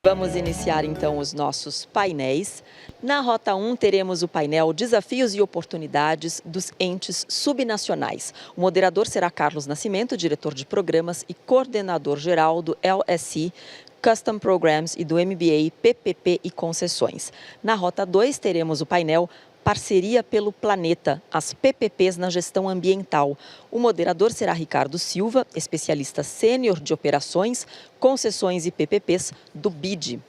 Vamos iniciar então os nossos painéis. Na Rota 1 teremos o painel Desafios e Oportunidades dos Entes Subnacionais. O moderador será Carlos Nascimento, diretor de programas e coordenador geral do LSI, Custom Programs e do MBA PPP e Concessões. Na Rota 2 teremos o painel Parceria pelo Planeta, as PPPs na gestão ambiental. O moderador será Ricardo Silva, especialista sênior de operações, concessões e PPPs do BID.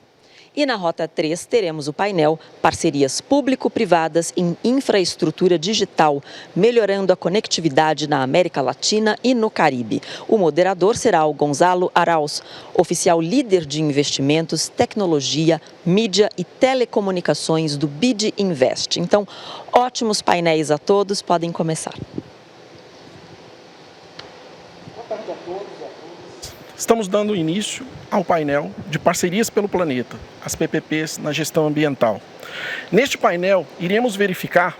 E na Rota 3 teremos o painel Parcerias Público-Privadas em Infraestrutura Digital, melhorando a conectividade na América Latina e no Caribe. O moderador será o Gonzalo Arauz, oficial líder de investimentos, tecnologia, mídia e telecomunicações do BID Invest. Então, ótimos painéis a todos, podem começar. Boa tarde a todos. Estamos dando início ao painel de Parcerias pelo Planeta, as PPPs na gestão ambiental. Neste painel, iremos verificar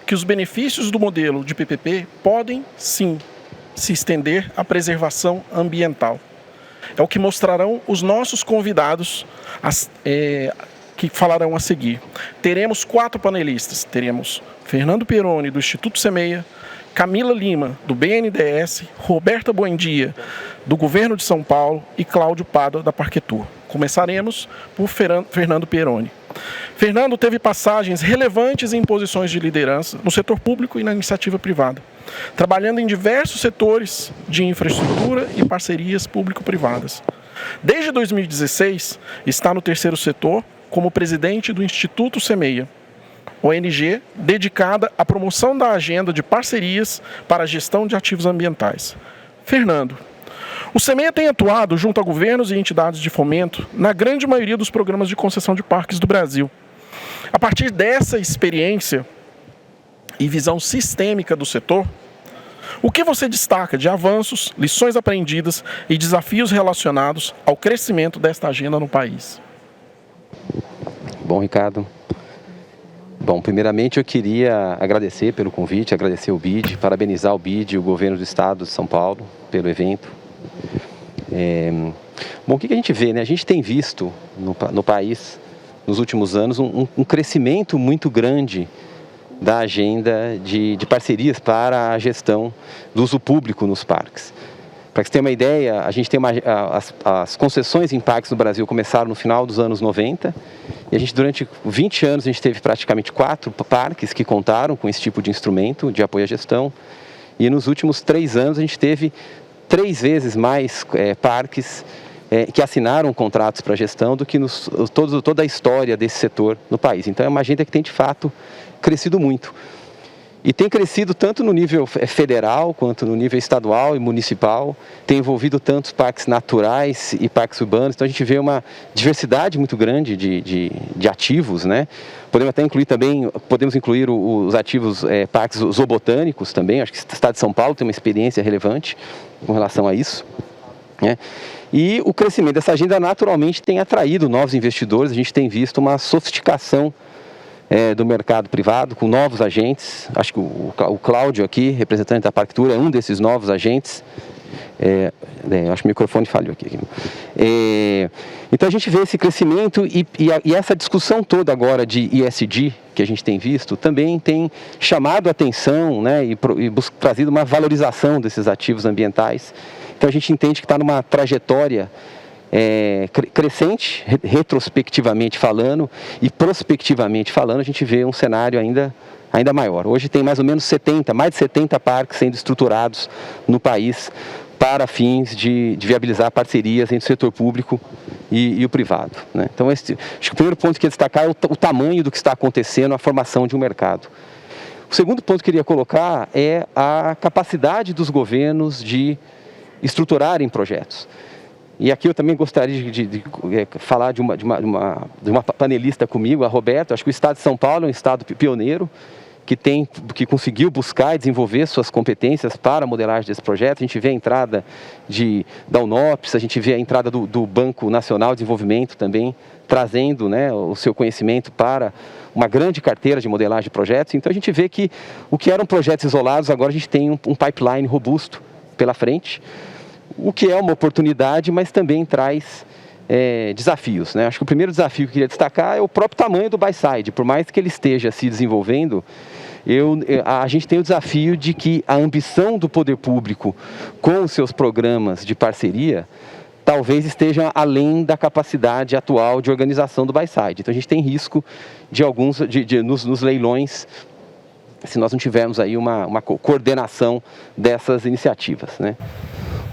que os benefícios do modelo de PPP podem, sim, se estender à preservação ambiental. É o que mostrarão os nossos convidados que falarão a seguir. Teremos 4 panelistas. Teremos Fernando Peroni, do Instituto Semeia, Camila Lima, do BNDES, Roberta Buendia, do Governo de São Paulo e Cláudio Pádua, da Parquetur. Começaremos por Fernando Peroni. Fernando teve passagens relevantes em posições de liderança no setor público e na iniciativa privada, trabalhando em diversos setores de infraestrutura e parcerias público-privadas. Desde 2016, está no terceiro setor como presidente do Instituto Semeia, ONG dedicada à promoção da agenda de parcerias para a gestão de ativos ambientais. Fernando, o Semeia tem atuado junto a governos e entidades de fomento na grande maioria dos programas de concessão de parques do Brasil. A partir dessa experiência e visão sistêmica do setor, o que você destaca de avanços, lições aprendidas e desafios relacionados ao crescimento desta agenda no país? Bom, Ricardo. Bom, primeiramente eu queria agradecer pelo convite, agradecer o BID, parabenizar o BID e o Governo do Estado de São Paulo pelo evento. Bom, o que a gente vê, né? A gente tem visto no país, nos últimos anos, um crescimento muito grande da agenda de parcerias para a gestão do uso público nos parques. Para que você tenha uma ideia, a gente tem as concessões em parques no Brasil começaram no final dos anos 90 e a gente, durante 20 anos, a gente teve praticamente 4 parques que contaram com esse tipo de instrumento de apoio à gestão e nos últimos 3 anos a gente teve 3 vezes mais parques que assinaram contratos para gestão do que toda a história desse setor no país. Então é uma agenda que tem de fato crescido muito. E tem crescido tanto no nível federal, quanto no nível estadual e municipal, tem envolvido tantos parques naturais e parques urbanos, então a gente vê uma diversidade muito grande de ativos, né? Podemos até incluir também, os ativos parques zoobotânicos também, acho que o Estado de São Paulo tem uma experiência relevante com relação a isso, né? E o crescimento dessa agenda naturalmente tem atraído novos investidores, a gente tem visto uma sofisticação do mercado privado, com novos agentes. Acho que o Cláudio aqui, representante da Parquetur, é um desses novos agentes. Acho que o microfone falhou aqui. Então a gente vê esse crescimento e essa discussão toda agora de ESG que a gente tem visto, também tem chamado a atenção, né, e trazido uma valorização desses ativos ambientais. Então a gente entende que está numa trajetória crescente, retrospectivamente falando, e prospectivamente falando, a gente vê um cenário ainda maior. Hoje tem mais ou menos mais de 70 parques sendo estruturados no país para fins de viabilizar parcerias entre o setor público e o privado, né? Então, acho que o primeiro ponto que eu queria destacar é o tamanho do que está acontecendo, a formação de um mercado. O segundo ponto que eu queria colocar é a capacidade dos governos de estruturarem projetos. E aqui eu também gostaria de falar de uma panelista comigo, a Roberta. Acho que o Estado de São Paulo é um estado pioneiro, que conseguiu buscar e desenvolver suas competências para a modelagem desse projeto. A gente vê a entrada da UNOPS, a gente vê a entrada do Banco Nacional de Desenvolvimento também, trazendo, né, o seu conhecimento para uma grande carteira de modelagem de projetos. Então a gente vê que o que eram projetos isolados, agora a gente tem um pipeline robusto pela frente, o que é uma oportunidade, mas também traz desafios, né? Acho que o primeiro desafio que eu queria destacar é o próprio tamanho do buy-side. Por mais que ele esteja se desenvolvendo, a gente tem o desafio de que a ambição do poder público com os seus programas de parceria talvez estejam além da capacidade atual de organização do buy-side. Então a gente tem risco de nos leilões, se nós não tivermos aí uma coordenação dessas iniciativas, né?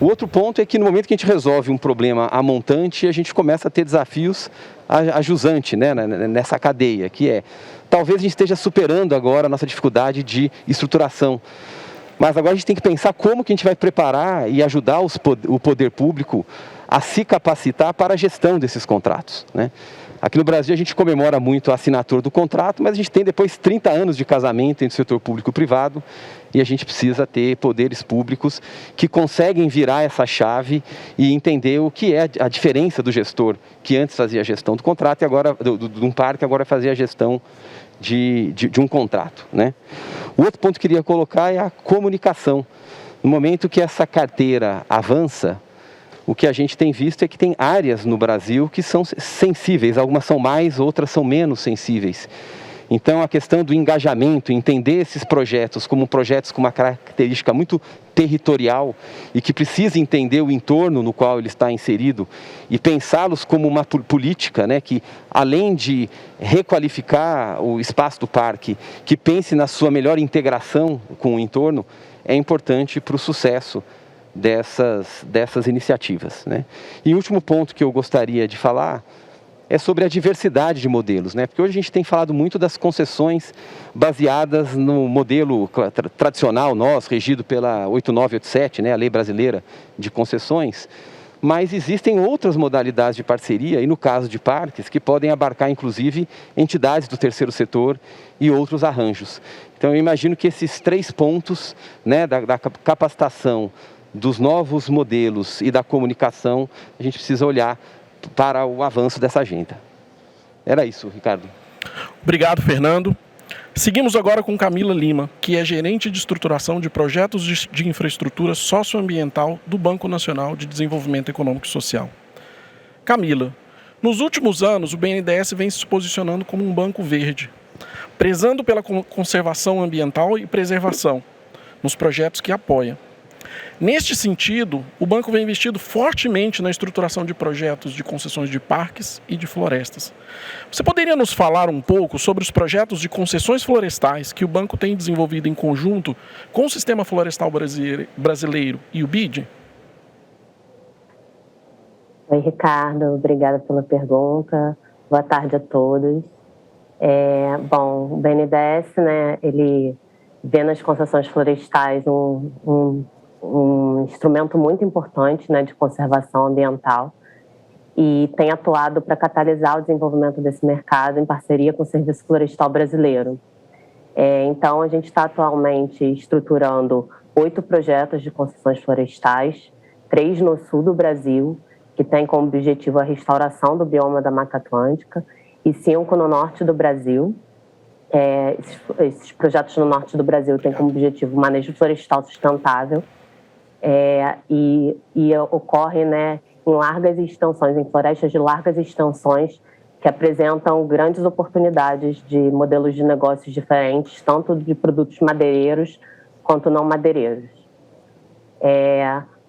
O outro ponto é que no momento que a gente resolve um problema a montante, a gente começa a ter desafios a jusante, né, nessa cadeia, que talvez a gente esteja superando agora a nossa dificuldade de estruturação. Mas agora a gente tem que pensar como que a gente vai preparar e ajudar o poder público a se capacitar para a gestão desses contratos, né? Aqui no Brasil a gente comemora muito a assinatura do contrato, mas a gente tem depois 30 anos de casamento entre o setor público e privado e a gente precisa ter poderes públicos que conseguem virar essa chave e entender o que é a diferença do gestor que antes fazia a gestão do contrato e agora de um parque agora fazia a gestão de um contrato, né? O outro ponto que eu queria colocar é a comunicação. No momento que essa carteira avança, o que a gente tem visto é que tem áreas no Brasil que são sensíveis, algumas são mais, outras são menos sensíveis. Então a questão do engajamento, entender esses projetos como projetos com uma característica muito territorial e que precisa entender o entorno no qual ele está inserido e pensá-los como uma política, né, que além de requalificar o espaço do parque, que pense na sua melhor integração com o entorno, é importante para o sucesso dessas iniciativas, né? E o último ponto que eu gostaria de falar é sobre a diversidade de modelos, né? Porque hoje a gente tem falado muito das concessões baseadas no modelo tradicional nosso, regido pela 8987, né? A lei brasileira de concessões, mas existem outras modalidades de parceria, e no caso de parques, que podem abarcar inclusive entidades do terceiro setor e outros arranjos. Então eu imagino que esses 3 pontos, né, da capacitação, dos novos modelos e da comunicação, a gente precisa olhar para o avanço dessa agenda. Era isso, Ricardo. Obrigado, Fernando. Seguimos agora com Camila Lima, que é gerente de estruturação de projetos de infraestrutura socioambiental do Banco Nacional de Desenvolvimento Econômico e Social. Camila, nos últimos anos o BNDES vem se posicionando como um banco verde, prezando pela conservação ambiental e preservação nos projetos que apoia. Neste sentido, o banco vem investindo fortemente na estruturação de projetos de concessões de parques e de florestas. Você poderia nos falar um pouco sobre os projetos de concessões florestais que o banco tem desenvolvido em conjunto com o Sistema Florestal Brasileiro e o BID? Oi, Ricardo. Obrigada pela pergunta. Boa tarde a todos. Bom, o BNDES, né, ele vê nas concessões florestais um instrumento muito importante, né, de conservação ambiental e tem atuado para catalisar o desenvolvimento desse mercado em parceria com o Serviço Florestal Brasileiro. Então, a gente está atualmente estruturando 8 projetos de concessões florestais, 3 no sul do Brasil, que tem como objetivo a restauração do bioma da Mata Atlântica, e 5 no norte do Brasil. Esses projetos no norte do Brasil têm como objetivo o manejo florestal sustentável, e ocorre, né, em largas extensões, em florestas de largas extensões, que apresentam grandes oportunidades de modelos de negócios diferentes, tanto de produtos madeireiros quanto não madeireiros.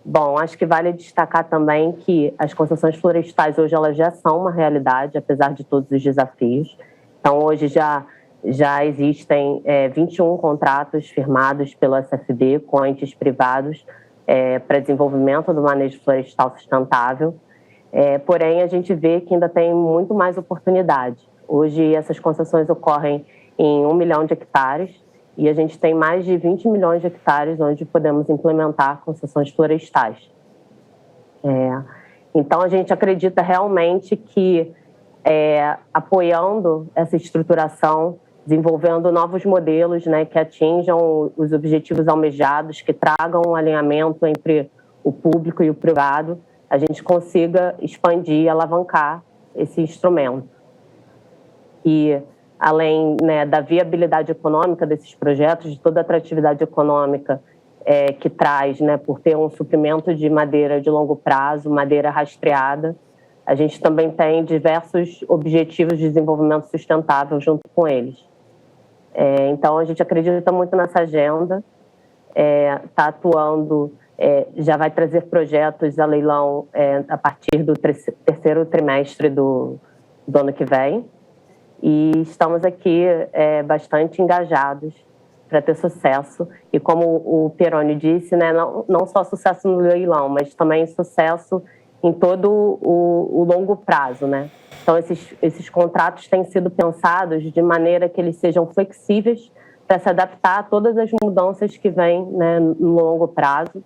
Bom, acho que vale destacar também que as concessões florestais hoje elas já são uma realidade, apesar de todos os desafios. Então, hoje já existem 21 contratos firmados pelo SFB com entes privados para desenvolvimento do manejo florestal sustentável. Porém, a gente vê que ainda tem muito mais oportunidade. Hoje, essas concessões ocorrem em 1 milhão de hectares e a gente tem mais de 20 milhões de hectares onde podemos implementar concessões florestais. Então, a gente acredita realmente que apoiando essa estruturação, desenvolvendo novos modelos, né, que atinjam os objetivos almejados, que tragam um alinhamento entre o público e o privado, a gente consiga expandir e alavancar esse instrumento. E, além, né, da viabilidade econômica desses projetos, de toda a atratividade econômica que traz, né, por ter um suprimento de madeira de longo prazo, madeira rastreada, a gente também tem diversos objetivos de desenvolvimento sustentável junto com eles. Então, a gente acredita muito nessa agenda, está atuando, já vai trazer projetos a leilão a partir do terceiro trimestre do ano que vem, e estamos aqui bastante engajados para ter sucesso. E como o Pieroni disse, né, não só sucesso no leilão, mas também sucesso em todo o longo prazo, né? Então, esses contratos têm sido pensados de maneira que eles sejam flexíveis para se adaptar a todas as mudanças que vêm, né, no longo prazo,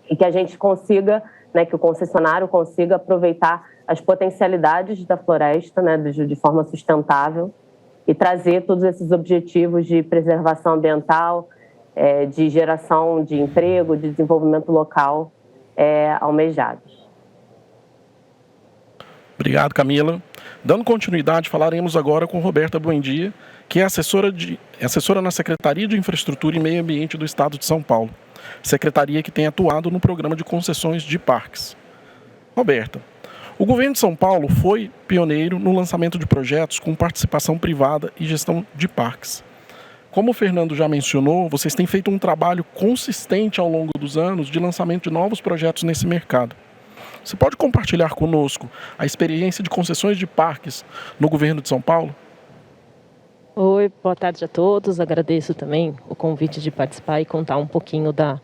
e que a gente consiga, né, que o concessionário consiga aproveitar as potencialidades da floresta, né, de forma sustentável, e trazer todos esses objetivos de preservação ambiental, de geração de emprego, de desenvolvimento local almejados. Obrigado, Camila. Dando continuidade, falaremos agora com Roberta Buendia, que é assessora na Secretaria de Infraestrutura e Meio Ambiente do Estado de São Paulo, secretaria que tem atuado no programa de concessões de parques. Roberta, o governo de São Paulo foi pioneiro no lançamento de projetos com participação privada e gestão de parques. Como o Fernando já mencionou, vocês têm feito um trabalho consistente ao longo dos anos de lançamento de novos projetos nesse mercado. Você pode compartilhar conosco a experiência de concessões de parques no governo de São Paulo? Oi, boa tarde a todos. Agradeço também o convite de participar e contar um pouquinho da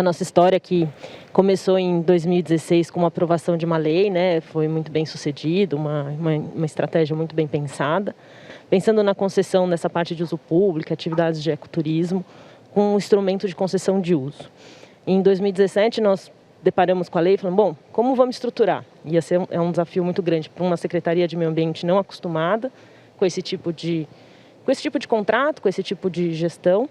nossa história, que começou em 2016 com a aprovação de uma lei, né? Foi muito bem sucedido, uma estratégia muito bem pensada. Pensando na concessão nessa parte de uso público, atividades de ecoturismo, com um instrumento de concessão de uso. Em 2017, nós deparamos com a lei e falamos, bom, como vamos estruturar? Ia ser um desafio muito grande para uma Secretaria de Meio Ambiente não acostumada com esse tipo de contrato, com esse tipo de gestão,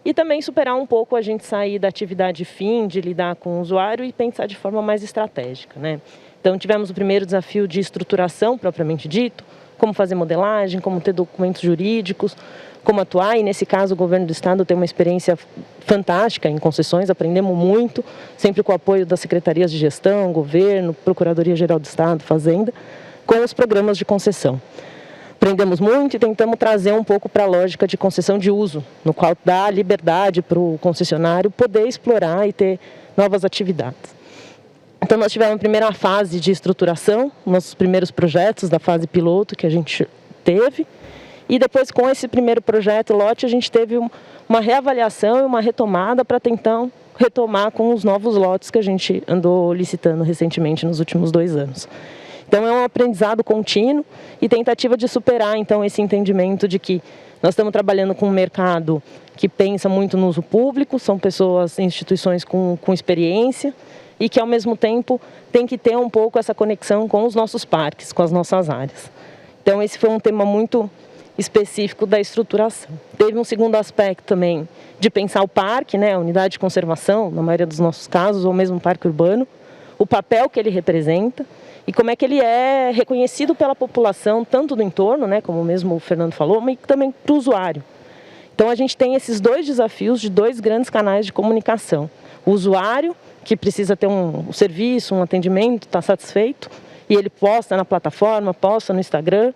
e também superar um pouco a gente sair da atividade fim, de lidar com o usuário e pensar de forma mais estratégica, né? Então, tivemos o primeiro desafio de estruturação, propriamente dito, como fazer modelagem, como ter documentos jurídicos, como atuar, e nesse caso o governo do estado tem uma experiência fantástica em concessões, aprendemos muito, sempre com o apoio das secretarias de gestão, governo, Procuradoria-Geral do Estado, Fazenda, com os programas de concessão. Aprendemos muito e tentamos trazer um pouco para a lógica de concessão de uso, no qual dá liberdade para o concessionário poder explorar e ter novas atividades. Então, nós tivemos a primeira fase de estruturação, nossos primeiros projetos da fase piloto que a gente teve, e depois, com esse primeiro projeto, lote, a gente teve uma reavaliação e uma retomada para tentar retomar com os novos lotes que a gente andou licitando recentemente nos últimos 2 anos. Então, é um aprendizado contínuo e tentativa de superar, então, esse entendimento de que nós estamos trabalhando com um mercado que pensa muito no uso público, são pessoas, instituições com experiência e que, ao mesmo tempo, tem que ter um pouco essa conexão com os nossos parques, com as nossas áreas. Então, esse foi um tema muito específico da estruturação. Teve um segundo aspecto também de pensar o parque, né, a unidade de conservação, na maioria dos nossos casos, ou mesmo o parque urbano, o papel que ele representa e como é que ele é reconhecido pela população, tanto do entorno, né, como mesmo o Fernando falou, mas também para o usuário. Então, a gente tem esses 2 desafios de 2 grandes canais de comunicação. O usuário, que precisa ter um serviço, um atendimento, está satisfeito, e ele posta na plataforma, posta no Instagram,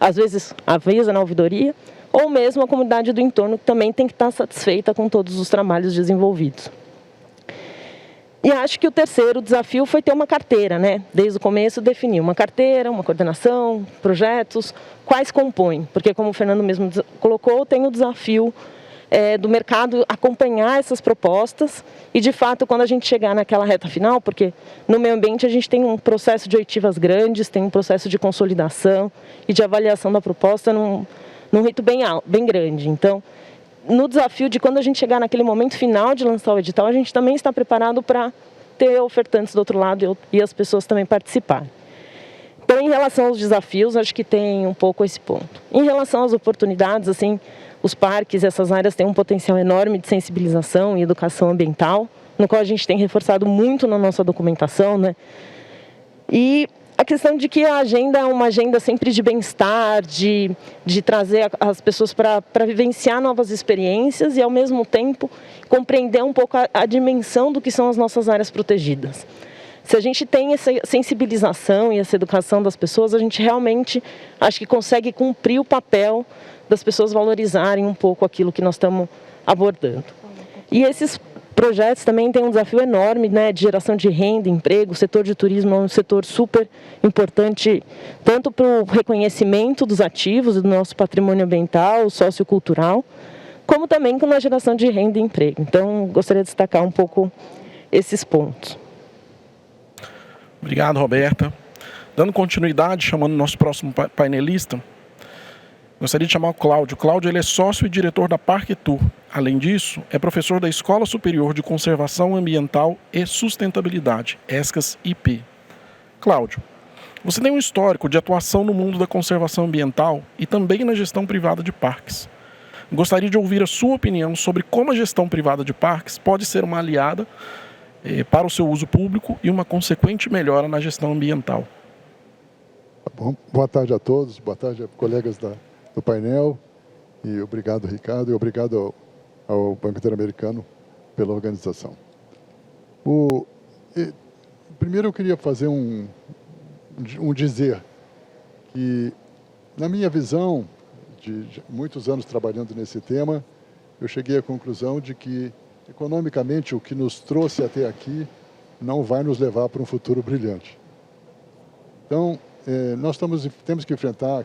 às vezes avisa na ouvidoria, ou mesmo a comunidade do entorno, que também tem que estar satisfeita com todos os trabalhos desenvolvidos. E acho que o terceiro desafio foi ter uma carteira, né? Desde o começo, definir uma carteira, uma coordenação, projetos, quais compõem. Porque, como o Fernando mesmo colocou, tem o desafio do mercado acompanhar essas propostas e, de fato, quando a gente chegar naquela reta final, porque no meio ambiente a gente tem um processo de oitivas grandes, tem um processo de consolidação e de avaliação da proposta num rito bem grande. Então, no desafio de quando a gente chegar naquele momento final de lançar o edital, a gente também está preparado para ter ofertantes do outro lado e as pessoas também participarem. Então, em relação aos desafios, acho que tem um pouco esse ponto. Em relação às oportunidades, assim, os parques, essas áreas têm um potencial enorme de sensibilização e educação ambiental, no qual a gente tem reforçado muito na nossa documentação, né? E a questão de que a agenda é uma agenda sempre de bem-estar, de trazer as pessoas para vivenciar novas experiências e, ao mesmo tempo, compreender um pouco a dimensão do que são as nossas áreas protegidas. Se a gente tem essa sensibilização e essa educação das pessoas, a gente realmente acho que consegue cumprir o papel das pessoas valorizarem um pouco aquilo que nós estamos abordando. E esses projetos também têm um desafio enorme, né, de geração de renda, emprego. O setor de turismo é um setor super importante, tanto para o reconhecimento dos ativos e do nosso patrimônio ambiental, sociocultural, como também com a geração de renda e emprego. Então, gostaria de destacar um pouco esses pontos. Obrigado, Roberta. Dando continuidade, chamando o nosso próximo painelista, gostaria de chamar o Cláudio. Cláudio, ele é sócio e diretor da Parque Tour. Além disso, é professor da Escola Superior de Conservação Ambiental e Sustentabilidade, ESCAS-IP. Cláudio, você tem um histórico de atuação no mundo da conservação ambiental e também na gestão privada de parques. Gostaria de ouvir a sua opinião sobre como a gestão privada de parques pode ser uma aliada para o seu uso público e uma consequente melhora na gestão ambiental. Bom, boa tarde a todos, boa tarde a colegas do painel, e obrigado, Ricardo, e obrigado ao Banco Interamericano pela organização. Primeiro eu queria fazer um dizer que, na minha visão, de muitos anos trabalhando nesse tema, eu cheguei à conclusão de que, economicamente, o que nos trouxe até aqui não vai nos levar para um futuro brilhante. Então, nós temos que enfrentar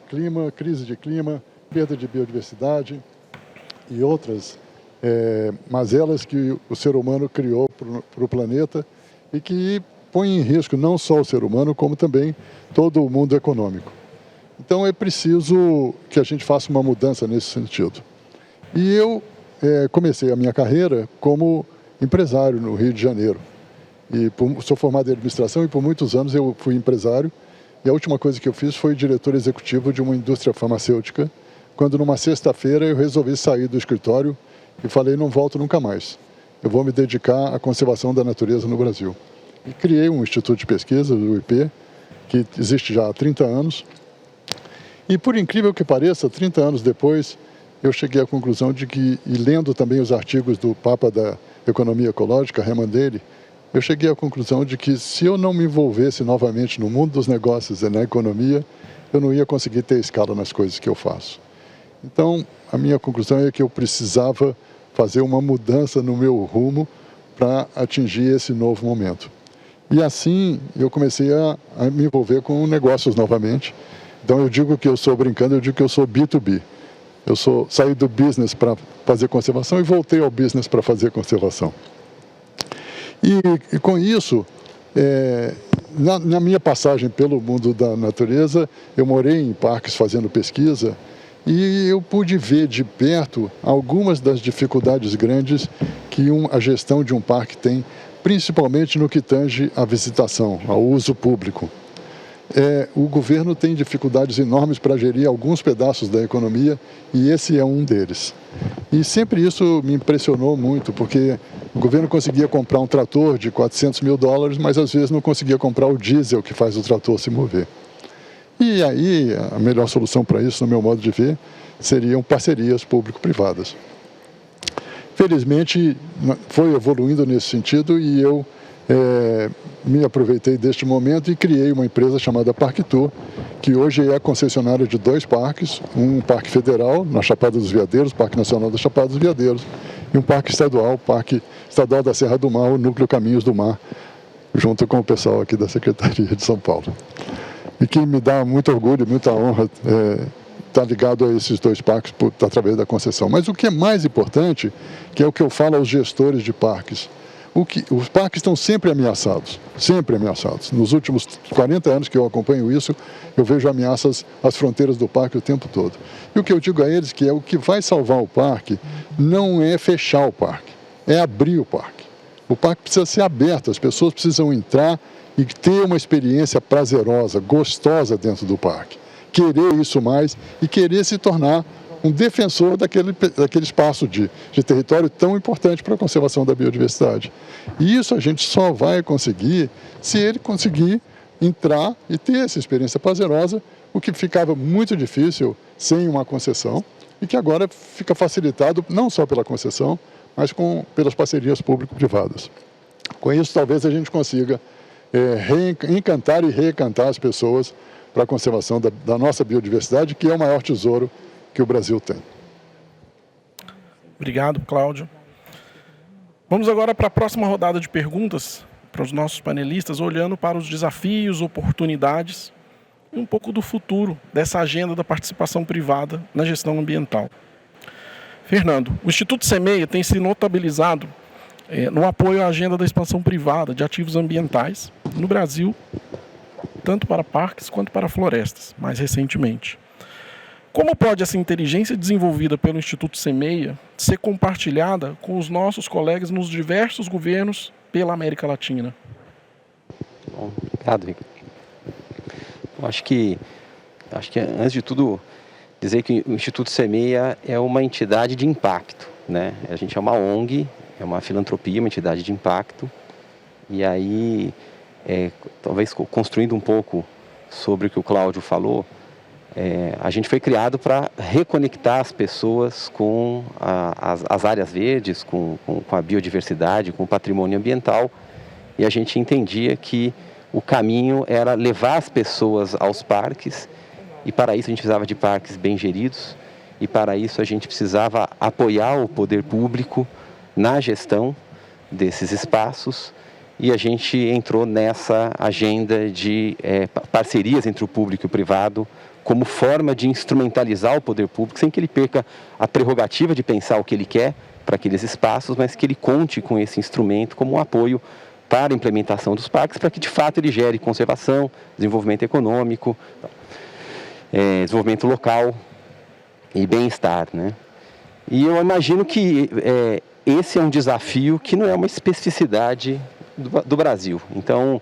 crise de clima, perda de biodiversidade e outras mazelas que o ser humano criou para o planeta e que põem em risco não só o ser humano, como também todo o mundo econômico. Então é preciso que a gente faça uma mudança nesse sentido. E eu comecei a minha carreira como empresário no Rio de Janeiro. E sou formado em administração e por muitos anos eu fui empresário. E a última coisa que eu fiz foi diretor executivo de uma indústria farmacêutica, quando numa sexta-feira eu resolvi sair do escritório e falei, não volto nunca mais. Eu vou me dedicar à conservação da natureza no Brasil. E criei um instituto de pesquisa, o IP, que existe já há 30 anos. E por incrível que pareça, 30 anos depois, eu cheguei à conclusão de que, e lendo também os artigos do Papa da Economia Ecológica, Herman Daly, eu cheguei à conclusão de que se eu não me envolvesse novamente no mundo dos negócios e na economia, eu não ia conseguir ter escala nas coisas que eu faço. Então, a minha conclusão é que eu precisava fazer uma mudança no meu rumo para atingir esse novo momento. E assim, eu comecei a me envolver com negócios novamente. Então, eu digo que eu sou, brincando, eu digo que eu sou B2B. Saí do business para fazer conservação e voltei ao business para fazer conservação. E com isso, na minha passagem pelo mundo da natureza, eu morei em parques fazendo pesquisa e eu pude ver de perto algumas das dificuldades grandes que a gestão de um parque tem, principalmente no que tange à visitação, ao uso público. O governo tem dificuldades enormes para gerir alguns pedaços da economia e esse é um deles. E sempre isso me impressionou muito, porque o governo conseguia comprar um trator de $400 mil, mas às vezes não conseguia comprar o diesel que faz o trator se mover. E aí a melhor solução para isso, no meu modo de ver, seriam parcerias público-privadas. Felizmente foi evoluindo nesse sentido e eu me aproveitei deste momento e criei uma empresa chamada Parque Tour, que hoje é concessionária de 2 parques, um parque federal na Chapada dos Veadeiros, Parque Nacional da Chapada dos Veadeiros, e um parque estadual, o Parque Estadual da Serra do Mar, o Núcleo Caminhos do Mar, junto com o pessoal aqui da Secretaria de São Paulo. E que me dá muito orgulho, muita honra estar ligado a esses 2 parques através da concessão. Mas o que é mais importante, que é o que eu falo aos gestores de parques, os parques estão sempre ameaçados, sempre ameaçados. Nos últimos 40 anos que eu acompanho isso, eu vejo ameaças às fronteiras do parque o tempo todo. E o que eu digo a eles que o que vai salvar o parque não é fechar o parque, é abrir o parque. O parque precisa ser aberto, as pessoas precisam entrar e ter uma experiência prazerosa, gostosa dentro do parque. Querer isso mais e querer se tornar um defensor daquele espaço de território tão importante para a conservação da biodiversidade. E isso a gente só vai conseguir se ele conseguir entrar e ter essa experiência prazerosa, o que ficava muito difícil sem uma concessão e que agora fica facilitado não só pela concessão, mas pelas parcerias público-privadas. Com isso, talvez a gente consiga encantar e reencantar as pessoas para a conservação da nossa biodiversidade, que é o maior tesouro que o Brasil tem. Obrigado, Cláudio. Vamos agora para a próxima rodada de perguntas para os nossos panelistas, olhando para os desafios, oportunidades e um pouco do futuro dessa agenda da participação privada na gestão ambiental. Fernando, o Instituto Semeia tem se notabilizado no apoio à agenda da expansão privada de ativos ambientais no Brasil, tanto para parques quanto para florestas, mais recentemente. Como pode essa inteligência desenvolvida pelo Instituto Semeia ser compartilhada com os nossos colegas nos diversos governos pela América Latina? Bom, obrigado, Ricardo. Acho que antes de tudo dizer que o Instituto Semeia é uma entidade de impacto, né? A gente é uma ONG, é uma filantropia, uma entidade de impacto. E aí, talvez construindo um pouco sobre o que o Cláudio falou, a gente foi criado para reconectar as pessoas com as áreas verdes, com a biodiversidade, com o patrimônio ambiental. E a gente entendia que o caminho era levar as pessoas aos parques, e para isso a gente precisava de parques bem geridos, e para isso a gente precisava apoiar o poder público na gestão desses espaços, e a gente entrou nessa agenda de parcerias entre o público e o privado, como forma de instrumentalizar o poder público, sem que ele perca a prerrogativa de pensar o que ele quer para aqueles espaços, mas que ele conte com esse instrumento como um apoio para a implementação dos parques, para que de fato ele gere conservação, desenvolvimento econômico, desenvolvimento local e bem-estar, né? E eu imagino que esse é um desafio que não é uma especificidade do Brasil. Então,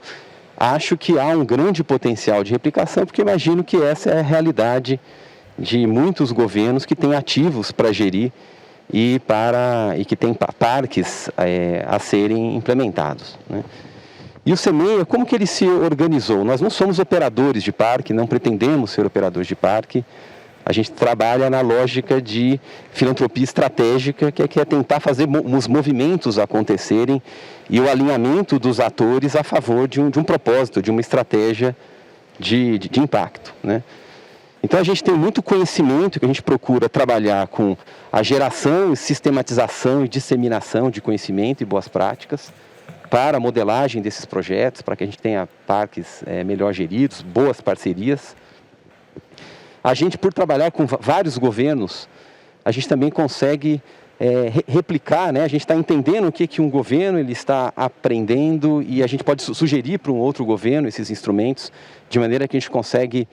acho que há um grande potencial de replicação, porque imagino que essa é a realidade de muitos governos que têm ativos para gerir e que têm parques a serem implementados, né? E o Semeia, como que ele se organizou? Nós não somos operadores de parque, não pretendemos ser operadores de parque. A gente trabalha na lógica de filantropia estratégica, que é tentar fazer os movimentos acontecerem e o alinhamento dos atores a favor de um propósito, de uma estratégia de impacto, né? Então a gente tem muito conhecimento que a gente procura trabalhar com a geração, sistematização e disseminação de conhecimento e boas práticas para a modelagem desses projetos, para que a gente tenha parques melhor geridos, boas parcerias. A gente, por trabalhar com vários governos, a gente também consegue replicar, né? A gente está entendendo o que um governo ele está aprendendo e a gente pode sugerir para um outro governo esses instrumentos, de maneira que a gente consegue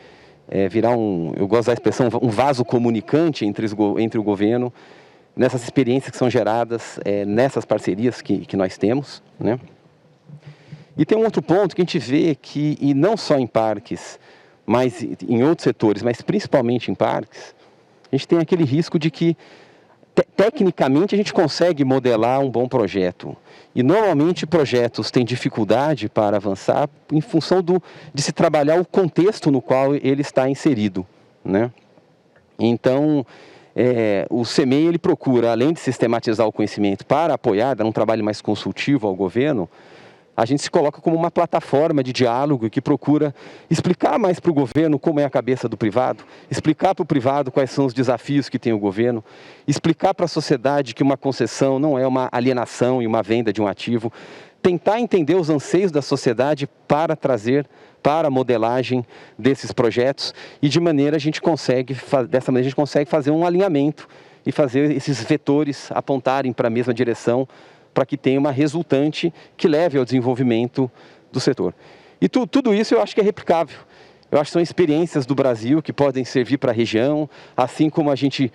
virar eu gosto da expressão, um vaso comunicante entre o governo, nessas experiências que são geradas nessas parcerias que nós temos, né? E tem um outro ponto que a gente vê que, e não só em parques, mas em outros setores, mas principalmente em parques, a gente tem aquele risco de que, tecnicamente, a gente consegue modelar um bom projeto. E, normalmente, projetos têm dificuldade para avançar em função de se trabalhar o contexto no qual ele está inserido, né? Então, o Semeia ele procura, além de sistematizar o conhecimento para apoiar, dar um trabalho mais consultivo ao governo, a gente se coloca como uma plataforma de diálogo que procura explicar mais para o governo como é a cabeça do privado, explicar para o privado quais são os desafios que tem o governo, explicar para a sociedade que uma concessão não é uma alienação e uma venda de um ativo, tentar entender os anseios da sociedade para trazer para a modelagem desses projetos e dessa maneira a gente consegue fazer um alinhamento e fazer esses vetores apontarem para a mesma direção, para que tenha uma resultante que leve ao desenvolvimento do setor. E tudo isso eu acho que é replicável. Eu acho que são experiências do Brasil que podem servir para a região, assim como a gente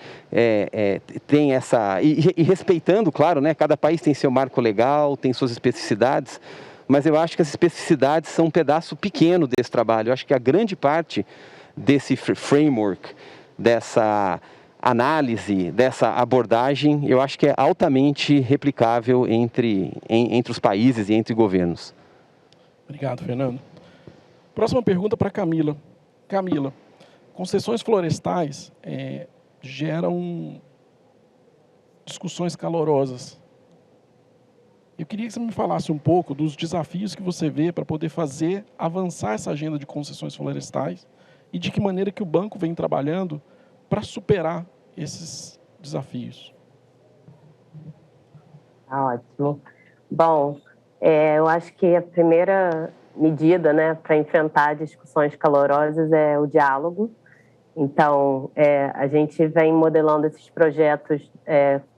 tem essa... E respeitando, claro, né, cada país tem seu marco legal, tem suas especificidades, mas eu acho que as especificidades são um pedaço pequeno desse trabalho. Eu acho que a grande parte desse framework, dessa análise, dessa abordagem, eu acho que é altamente replicável entre os países e entre governos. Obrigado, Fernando. Próxima pergunta para Camila. Camila, concessões florestais geram discussões calorosas Eu queria que você me falasse um pouco dos desafios que você vê para poder fazer avançar essa agenda de concessões florestais e de que maneira que o banco vem trabalhando para superar esses desafios. Ótimo. Bom, eu acho que a primeira medida, né, para enfrentar discussões calorosas é o diálogo. Então, a gente vem modelando esses projetos,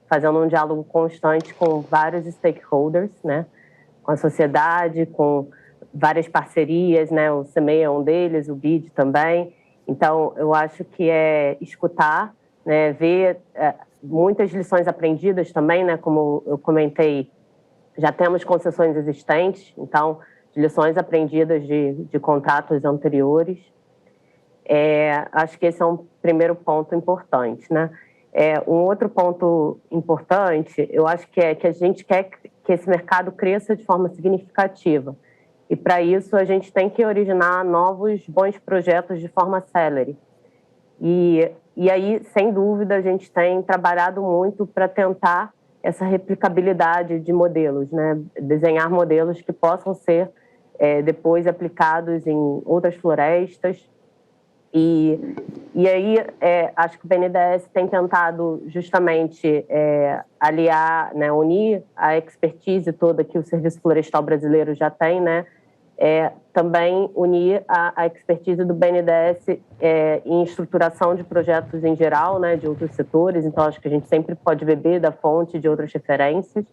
fazendo um diálogo constante com vários stakeholders, né, com a sociedade, com várias parcerias, né, o CEMEI é um deles, o BID também. Então, eu acho que é escutar, né, ver muitas lições aprendidas também, né, como eu comentei, já temos concessões existentes, então, lições aprendidas de contratos anteriores. Acho que esse é um primeiro ponto importante, né? Um outro ponto importante, eu acho que a gente quer que esse mercado cresça de forma significativa. E, para isso, a gente tem que originar novos bons projetos de forma célere. E aí, sem dúvida, a gente tem trabalhado muito para tentar essa replicabilidade de modelos, né? Desenhar modelos que possam ser depois aplicados em outras florestas. E aí, acho que o BNDES tem tentado justamente aliar, né, unir a expertise toda que o Serviço Florestal Brasileiro já tem, né? Também unir a expertise do BNDES em estruturação de projetos em geral, né, de outros setores. Então, acho que a gente sempre pode beber da fonte de outras referências.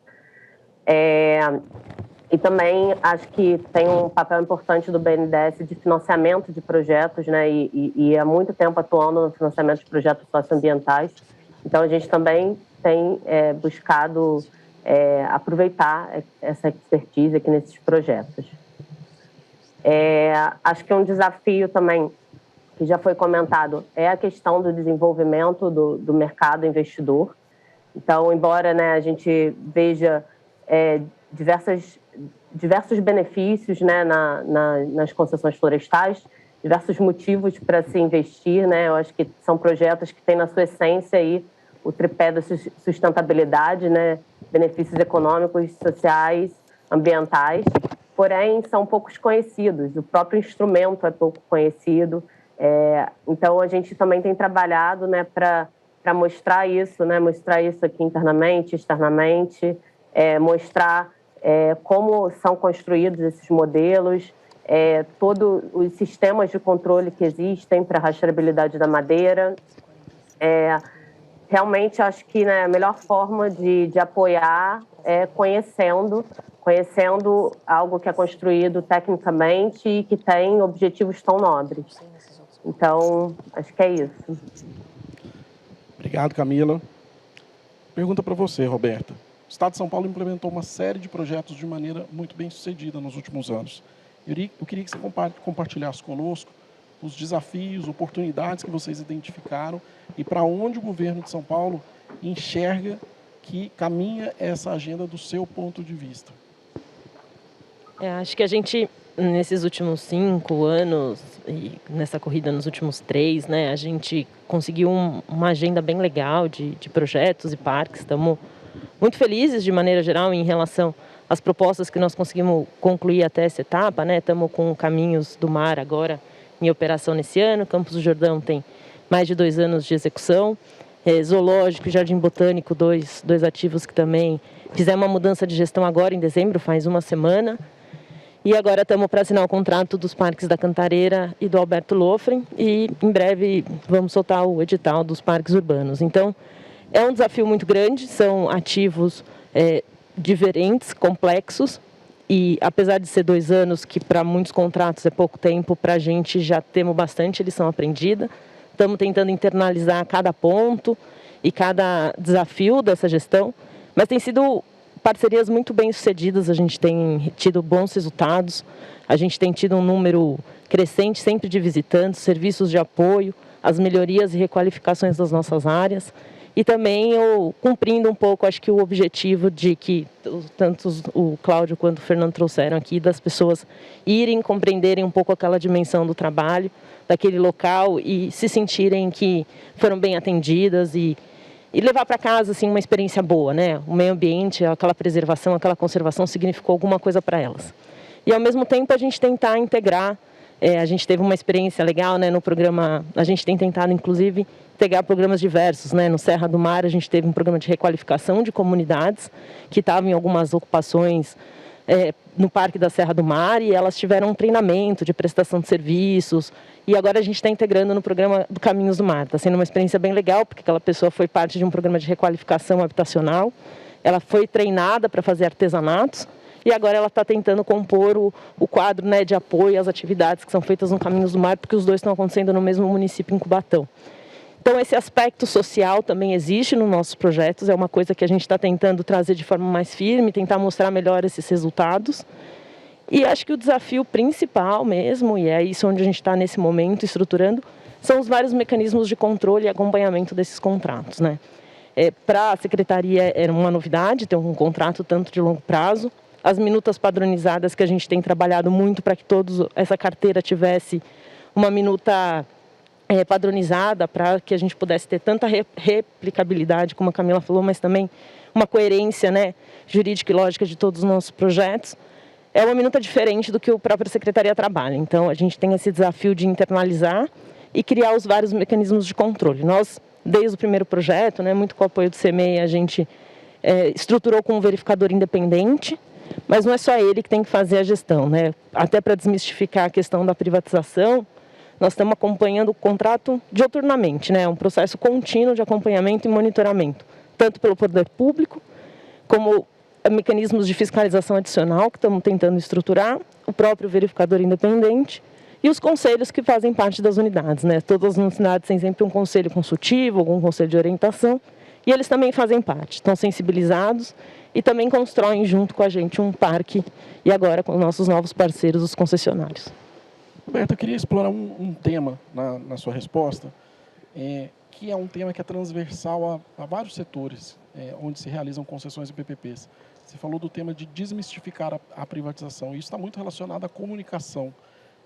E também acho que tem um papel importante do BNDES de financiamento de projetos, né, e há muito tempo atuando no financiamento de projetos socioambientais. Então, a gente também tem buscado aproveitar essa expertise aqui nesses projetos. Acho que um desafio também, que já foi comentado, é a questão do desenvolvimento do mercado investidor. Então, embora, né, a gente veja diversos benefícios, né, nas concessões florestais, diversos motivos para se investir, né? Eu acho que são projetos que têm na sua essência aí o tripé da sustentabilidade, né? Benefícios econômicos, sociais, ambientais, porém são poucos conhecidos, o próprio instrumento é pouco conhecido. Então, a gente também tem trabalhado, né, para mostrar isso, né? Mostrar isso aqui internamente, externamente, mostrar como são construídos esses modelos, todos os sistemas de controle que existem para a rastreabilidade da madeira. Realmente, acho que, né, a melhor forma de apoiar é conhecendo algo que é construído tecnicamente e que tem objetivos tão nobres. Então, acho que é isso. Obrigado, Camila. Pergunta para você, Roberta. O Estado de São Paulo implementou uma série de projetos de maneira muito bem sucedida nos últimos anos. Eu queria que você compartilhasse conosco os desafios, oportunidades que vocês identificaram e para onde o governo de São Paulo enxerga que caminha essa agenda do seu ponto de vista. Acho que a gente, nesses últimos 5 anos, e nessa corrida nos últimos 3, né, a gente conseguiu uma agenda bem legal de projetos e parques. Estamos muito felizes, de maneira geral, em relação às propostas que nós conseguimos concluir até essa etapa, né? Estamos com Caminhos do Mar agora em operação nesse ano, Campos do Jordão tem mais de 2 anos de execução, Zoológico e Jardim Botânico, dois ativos que também fizemos uma mudança de gestão agora em dezembro, faz uma semana. E agora estamos para assinar o contrato dos parques da Cantareira e do Alberto Lofren e em breve vamos soltar o edital dos parques urbanos. Então, é um desafio muito grande, são ativos diferentes, complexos e apesar de ser 2 anos, que para muitos contratos é pouco tempo, para a gente já temos bastante lição aprendida. Estamos tentando internalizar cada ponto e cada desafio dessa gestão, mas tem sido parcerias muito bem sucedidas, a gente tem tido bons resultados, a gente tem tido um número crescente sempre de visitantes, serviços de apoio, as melhorias e requalificações das nossas áreas e também cumprindo um pouco, acho que o objetivo de que tanto o Cláudio quanto o Fernando trouxeram aqui, das pessoas irem compreenderem um pouco aquela dimensão do trabalho, daquele local e se sentirem que foram bem atendidas e e levar para casa assim uma experiência boa, né? O meio ambiente, aquela preservação, aquela conservação significou alguma coisa para elas. E ao mesmo tempo a gente tentar integrar, a gente teve uma experiência legal, né, no programa, a gente tem tentado inclusive integrar programas diversos, né? No Serra do Mar a gente teve um programa de requalificação de comunidades que estavam em algumas ocupações no Parque da Serra do Mar, e elas tiveram um treinamento de prestação de serviços, e agora a gente está integrando no programa do Caminhos do Mar. Está sendo uma experiência bem legal, porque aquela pessoa foi parte de um programa de requalificação habitacional, ela foi treinada para fazer artesanatos, e agora ela está tentando compor o quadro, né, de apoio às atividades que são feitas no Caminhos do Mar, porque os dois estão acontecendo no mesmo município, em Cubatão. Então, esse aspecto social também existe nos nossos projetos, é uma coisa que a gente está tentando trazer de forma mais firme, tentar mostrar melhor esses resultados. E acho que o desafio principal mesmo, e é isso onde a gente está nesse momento estruturando, são os vários mecanismos de controle e acompanhamento desses contratos, né? Para a Secretaria era uma novidade ter um contrato tanto de longo prazo. As minutas padronizadas que a gente tem trabalhado muito para que toda essa carteira tivesse uma minuta padronizada, para que a gente pudesse ter tanta replicabilidade, como a Camila falou, mas também uma coerência, né, jurídica e lógica de todos os nossos projetos. É uma minuta diferente do que a própria Secretaria trabalha. Então, a gente tem esse desafio de internalizar e criar os vários mecanismos de controle. Nós, desde o primeiro projeto, né, muito com o apoio do CEMEI, a gente estruturou com um verificador independente, mas não é só ele que tem que fazer a gestão, né? Até para desmistificar a questão da privatização, nós estamos acompanhando o contrato dioturnamente, né? É um processo contínuo de acompanhamento e monitoramento, tanto pelo poder público, como mecanismos de fiscalização adicional que estamos tentando estruturar, o próprio verificador independente e os conselhos que fazem parte das unidades, né? Todas as unidades têm sempre um conselho consultivo, algum conselho de orientação, e eles também fazem parte, estão sensibilizados e também constroem junto com a gente um parque, e agora com nossos novos parceiros, os concessionários. Roberta, eu queria explorar um tema na sua resposta, que é um tema que é transversal a vários setores, onde se realizam concessões e PPPs. Você falou do tema de desmistificar a privatização, e isso está muito relacionado à comunicação.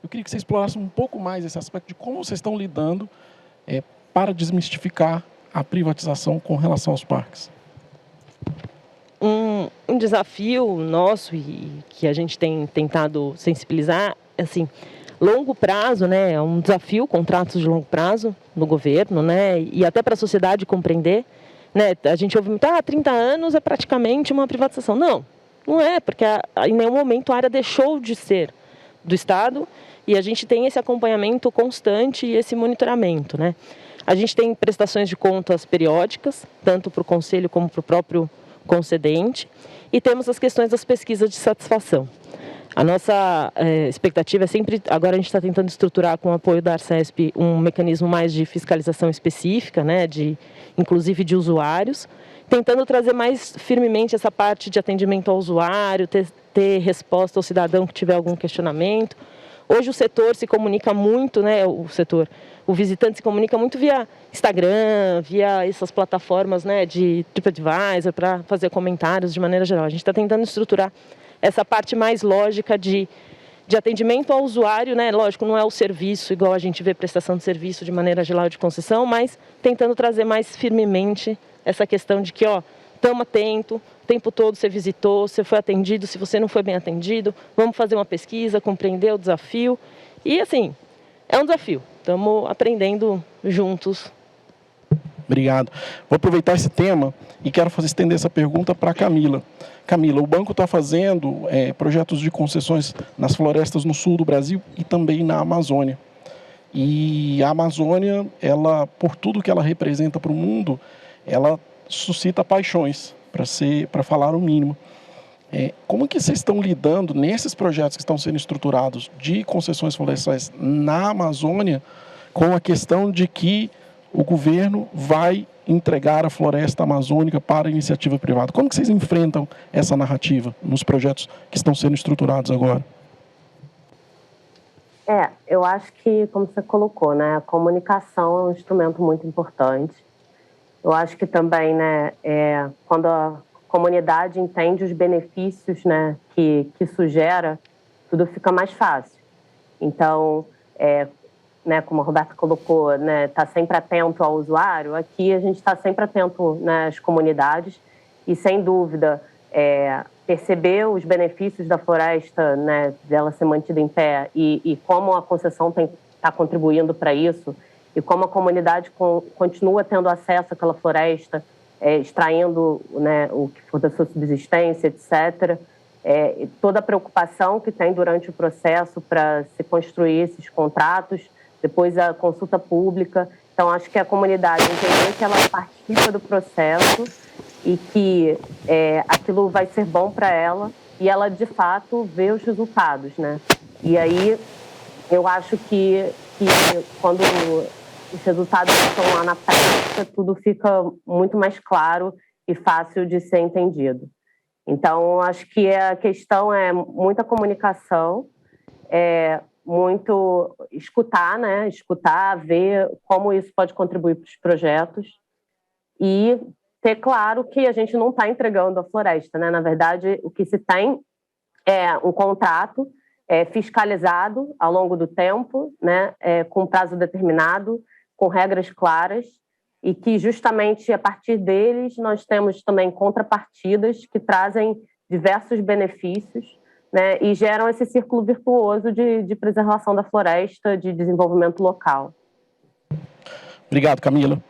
Eu queria que você explorasse um pouco mais esse aspecto de como vocês estão lidando para desmistificar a privatização com relação aos parques. Um desafio nosso e que a gente tem tentado sensibilizar, assim, longo prazo, né, é um desafio, contratos de longo prazo no governo, né, e até para a sociedade compreender, né, a gente ouve muito, 30 anos é praticamente uma privatização. Não é, porque em nenhum momento a área deixou de ser do Estado, e a gente tem esse acompanhamento constante e esse monitoramento, né. A gente tem prestações de contas periódicas, tanto para o Conselho como para o próprio concedente, e temos as questões das pesquisas de satisfação. A nossa expectativa é sempre, agora a gente está tentando estruturar com o apoio da Arcesp um mecanismo mais de fiscalização específica, né, inclusive de usuários, tentando trazer mais firmemente essa parte de atendimento ao usuário, ter resposta ao cidadão que tiver algum questionamento. Hoje o setor se comunica muito, né, o visitante se comunica muito via Instagram, via essas plataformas, né, de TripAdvisor, para fazer comentários de maneira geral. A gente está tentando estruturar essa parte mais lógica de atendimento ao usuário, né? Lógico, não é o serviço, igual a gente vê prestação de serviço de maneira geral de concessão, mas tentando trazer mais firmemente essa questão de que, estamos atentos, o tempo todo você visitou, você foi atendido, se você não foi bem atendido, vamos fazer uma pesquisa, compreender o desafio. E, assim, é um desafio, estamos aprendendo juntos. Obrigado. Vou aproveitar esse tema e quero estender essa pergunta para a Camila. Camila, o banco está fazendo projetos de concessões nas florestas no sul do Brasil e também na Amazônia. E a Amazônia, ela, por tudo que ela representa para o mundo, ela suscita paixões, para falar o mínimo. Como que vocês estão lidando nesses projetos que estão sendo estruturados de concessões florestais na Amazônia com a questão de que o governo vai entregar a floresta amazônica para a iniciativa privada? Como que vocês enfrentam essa narrativa nos projetos que estão sendo estruturados agora? Eu acho que, como você colocou, né, a comunicação é um instrumento muito importante. Eu acho que também, né, quando a comunidade entende os benefícios, né, que isso gera, tudo fica mais fácil. Então, né, como a Roberta colocou, né, está sempre atento ao usuário, aqui a gente está sempre atento, né, às comunidades e, sem dúvida, perceber os benefícios da floresta, né, dela ser mantida em pé e como a concessão está contribuindo para isso e como a comunidade continua tendo acesso àquela floresta, extraindo, né, o que for da sua subsistência, etc., toda a preocupação que tem durante o processo para se construir esses contratos, depois a consulta pública. Então, acho que a comunidade entender que ela participa do processo e que aquilo vai ser bom para ela e ela, de fato, vê os resultados, né? E aí, eu acho que quando os resultados estão lá na prática, tudo fica muito mais claro e fácil de ser entendido. Então, acho que a questão é muita comunicação, muito escutar, né? Escutar, ver como isso pode contribuir para os projetos e ter claro que a gente não está entregando a floresta, né? Na verdade, o que se tem é um contrato fiscalizado ao longo do tempo, né? Com prazo determinado, com regras claras, e que justamente a partir deles nós temos também contrapartidas que trazem diversos benefícios, né, e geram esse círculo virtuoso de preservação da floresta, de desenvolvimento local. Obrigado, Camila.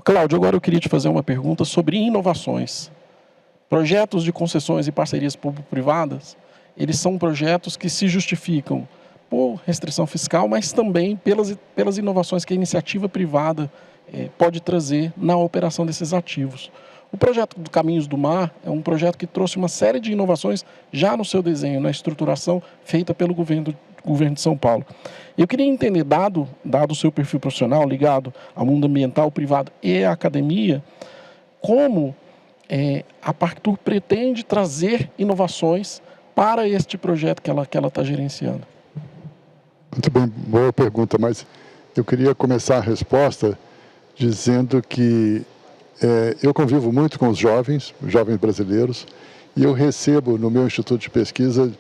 Cláudio, agora eu queria te fazer uma pergunta sobre inovações. Projetos de concessões e parcerias público-privadas, eles são projetos que se justificam por restrição fiscal, mas também pelas inovações que a iniciativa privada pode trazer na operação desses ativos. O projeto do Caminhos do Mar é um projeto que trouxe uma série de inovações já no seu desenho, na estruturação feita pelo governo de São Paulo. Eu queria entender, dado o seu perfil profissional ligado ao mundo ambiental, privado e à academia, como a Parctur pretende trazer inovações para este projeto que ela está gerenciando. Muito bem, boa pergunta, mas eu queria começar a resposta dizendo que eu convivo muito com os jovens brasileiros, e eu recebo no meu instituto de pesquisa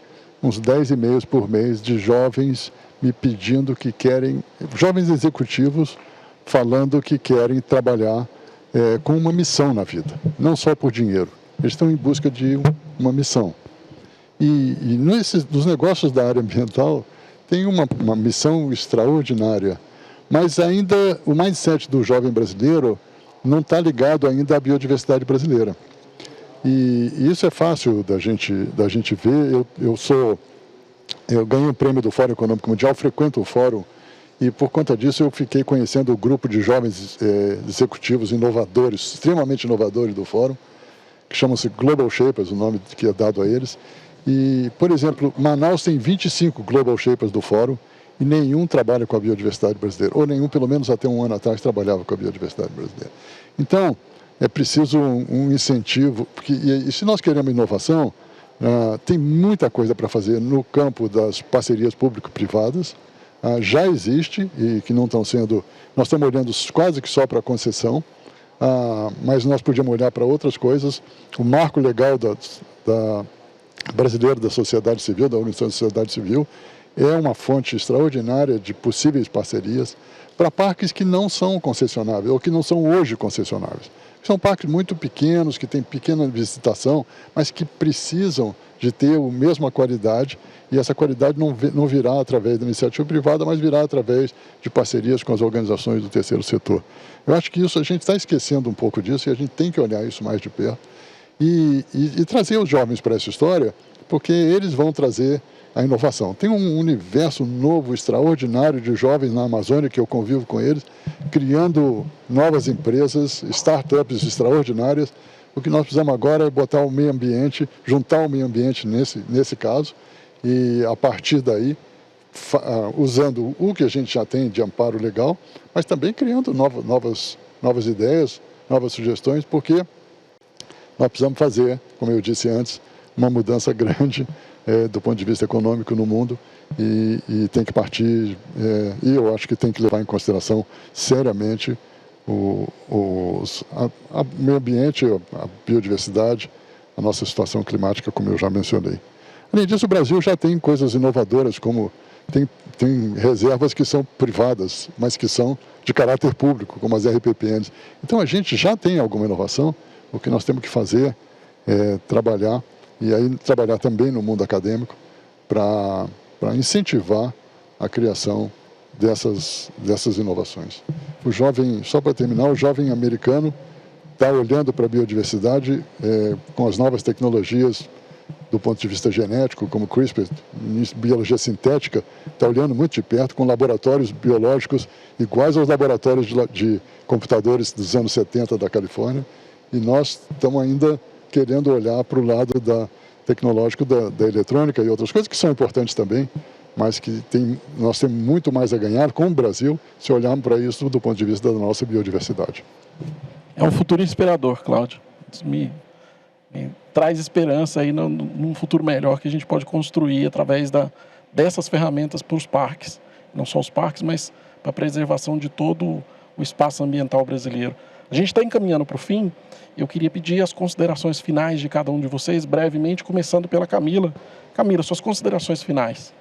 uns 10 e-mails por mês de jovens me pedindo que querem, jovens executivos falando que querem trabalhar com uma missão na vida, não só por dinheiro. Eles estão em busca de uma missão. E nos negócios da área ambiental tem uma missão extraordinária, mas ainda o mindset do jovem brasileiro não está ligado ainda à biodiversidade brasileira. E isso é fácil da gente ver. Eu ganhei um prêmio do Fórum Econômico Mundial, frequento o Fórum, e por conta disso eu fiquei conhecendo o grupo de jovens executivos inovadores, extremamente inovadores do Fórum, que chamam-se Global Shapers, o nome que é dado a eles. E, por exemplo, Manaus tem 25 Global Shapers do Fórum, e nenhum trabalha com a biodiversidade brasileira, ou nenhum, pelo menos até um ano atrás, trabalhava com a biodiversidade brasileira. Então, é preciso um incentivo, porque, e se nós queremos inovação, tem muita coisa para fazer no campo das parcerias público-privadas, já existe e que não estão sendo... Nós estamos olhando quase que só para a concessão, mas nós podíamos olhar para outras coisas. O marco legal brasileiro da sociedade civil, da Organização da Sociedade Civil, é uma fonte extraordinária de possíveis parcerias para parques que não são concessionáveis, ou que não são hoje concessionáveis. São parques muito pequenos, que têm pequena visitação, mas que precisam de ter a mesma qualidade, e essa qualidade não virá através da iniciativa privada, mas virá através de parcerias com as organizações do terceiro setor. Eu acho que isso, a gente está esquecendo um pouco disso, e a gente tem que olhar isso mais de perto e trazer os jovens para essa história, porque eles vão trazer a inovação. Tem um universo novo, extraordinário de jovens na Amazônia, que eu convivo com eles, criando novas empresas, startups extraordinárias. O que nós precisamos agora é botar o meio ambiente, juntar o meio ambiente nesse caso, e a partir daí, usando o que a gente já tem de amparo legal, mas também criando novas ideias, novas sugestões, porque nós precisamos fazer, como eu disse antes, uma mudança grande do ponto de vista econômico no mundo, e tem que partir, e eu acho que tem que levar em consideração seriamente o meio ambiente, a biodiversidade, a nossa situação climática, como eu já mencionei. Além disso, o Brasil já tem coisas inovadoras, como tem reservas que são privadas, mas que são de caráter público, como as RPPNs. Então a gente já tem alguma inovação, o que nós temos que fazer é trabalhar, e aí trabalhar também no mundo acadêmico, para incentivar a criação dessas inovações. O jovem, só para terminar, o jovem americano está olhando para a biodiversidade com as novas tecnologias do ponto de vista genético, como CRISPR, biologia sintética, está olhando muito de perto, com laboratórios biológicos iguais aos laboratórios de computadores dos anos 70 da Califórnia, e nós estamos ainda querendo olhar para o lado tecnológico da eletrônica e outras coisas que são importantes também, mas que nós temos muito mais a ganhar com o Brasil se olharmos para isso do ponto de vista da nossa biodiversidade. É um futuro inspirador, Cláudio. Me traz esperança aí num futuro melhor que a gente pode construir através dessas ferramentas para os parques. Não só os parques, mas para a preservação de todo o espaço ambiental brasileiro. A gente está encaminhando para o fim. Eu queria pedir as considerações finais de cada um de vocês, brevemente, começando pela Camila. Camila, suas considerações finais.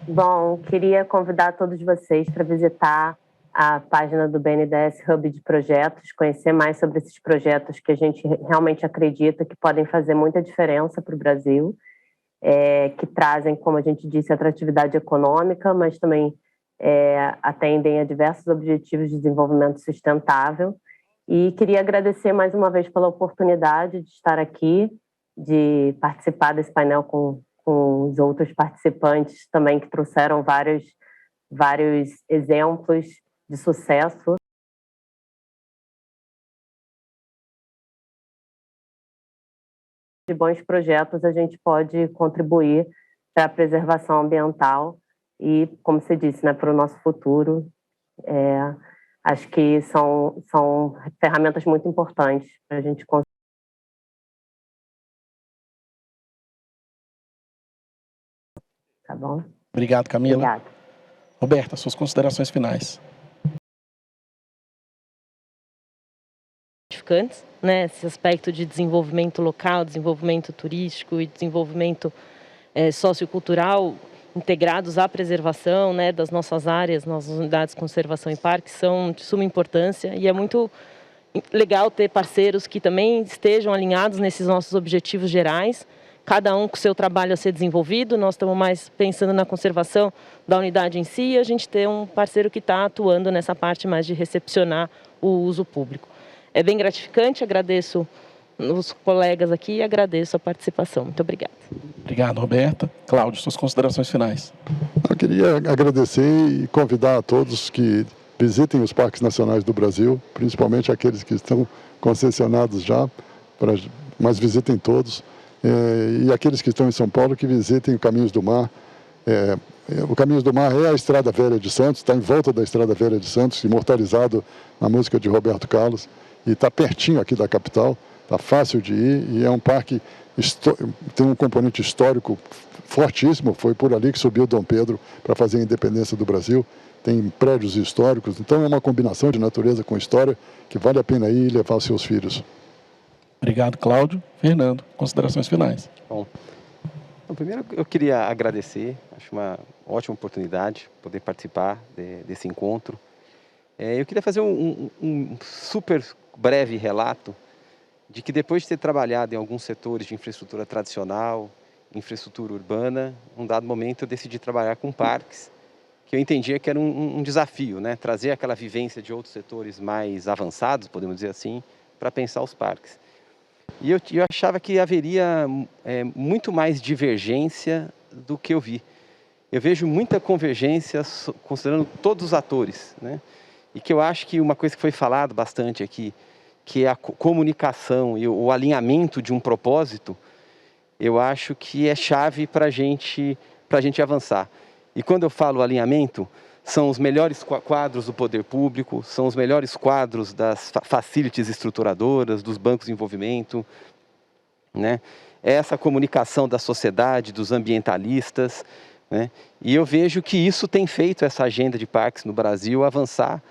Bom, queria convidar todos vocês para visitar a página do BNDES Hub de Projetos, conhecer mais sobre esses projetos que a gente realmente acredita que podem fazer muita diferença para o Brasil, que trazem, como a gente disse, atratividade econômica, mas também atendem a diversos objetivos de desenvolvimento sustentável. E queria agradecer mais uma vez pela oportunidade de estar aqui, de participar desse painel com os outros participantes também, que trouxeram vários exemplos de sucesso. De bons projetos, a gente pode contribuir para a preservação ambiental e, como você disse, né, para o nosso futuro. Acho que são ferramentas muito importantes para a gente conseguir. Tá bom? Obrigado, Camila. Obrigada. Roberta, suas considerações finais. Né, esse aspecto de desenvolvimento local, desenvolvimento turístico e desenvolvimento sociocultural integrados à preservação, né, das nossas áreas, nossas unidades de conservação e parques, são de suma importância, e é muito legal ter parceiros que também estejam alinhados nesses nossos objetivos gerais, cada um com o seu trabalho a ser desenvolvido. Nós estamos mais pensando na conservação da unidade em si, e a gente ter um parceiro que está atuando nessa parte mais de recepcionar o uso público. É bem gratificante, agradeço os colegas aqui e agradeço a participação. Muito obrigada. Obrigado, Roberta. Cláudio, suas considerações finais. Eu queria agradecer e convidar a todos que visitem os parques nacionais do Brasil, principalmente aqueles que estão concessionados já, mas visitem todos. E aqueles que estão em São Paulo, que visitem o Caminhos do Mar. O Caminhos do Mar é a Estrada Velha de Santos, está em volta da Estrada Velha de Santos, imortalizado na música de Roberto Carlos, e está pertinho aqui da capital, está fácil de ir, e é um parque, tem um componente histórico fortíssimo. Foi por ali que subiu Dom Pedro para fazer a independência do Brasil. Tem prédios históricos, então é uma combinação de natureza com história que vale a pena ir e levar os seus filhos. Obrigado, Cláudio. Fernando, considerações finais. Bom, primeiro eu queria agradecer, acho uma ótima oportunidade poder participar desse encontro. Eu queria fazer um super breve relato de que, depois de ter trabalhado em alguns setores de infraestrutura tradicional, infraestrutura urbana, num dado momento eu decidi trabalhar com parques, que eu entendia que era um desafio, né? Trazer aquela vivência de outros setores mais avançados, podemos dizer assim, para pensar os parques. E eu achava que haveria muito mais divergência do que eu vi. Eu vejo muita convergência considerando todos os atores, né? E que eu acho que uma coisa que foi falado bastante aqui, que é a comunicação e o alinhamento de um propósito, eu acho que é chave para a gente avançar. E quando eu falo alinhamento, são os melhores quadros do poder público, são os melhores quadros das facilities estruturadoras, dos bancos de envolvimento, né? É essa comunicação da sociedade, dos ambientalistas, né? E eu vejo que isso tem feito essa agenda de parques no Brasil avançar,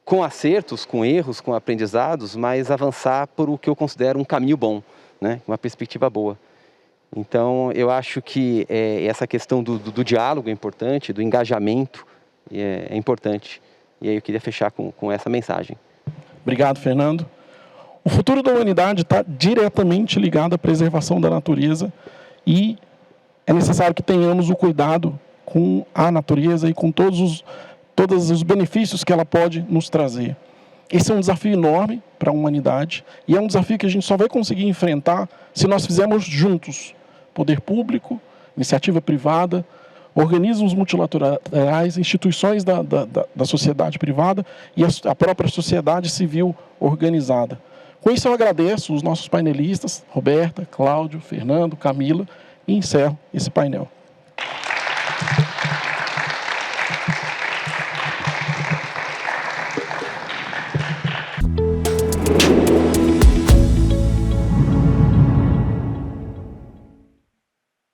com acertos, com erros, com aprendizados, mas avançar por o que eu considero um caminho bom, né? Uma perspectiva boa. Então, eu acho que essa questão do diálogo é importante, do engajamento é importante. E aí eu queria fechar com essa mensagem. Obrigado, Fernando. O futuro da humanidade está diretamente ligado à preservação da natureza e é necessário que tenhamos o cuidado com a natureza e com todos os benefícios que ela pode nos trazer. Esse é um desafio enorme para a humanidade e é um desafio que a gente só vai conseguir enfrentar se nós fizermos juntos, poder público, iniciativa privada, organismos multilaterais, instituições da sociedade privada e a própria sociedade civil organizada. Com isso eu agradeço os nossos painelistas, Roberta, Cláudio, Fernando, Camila, e encerro esse painel.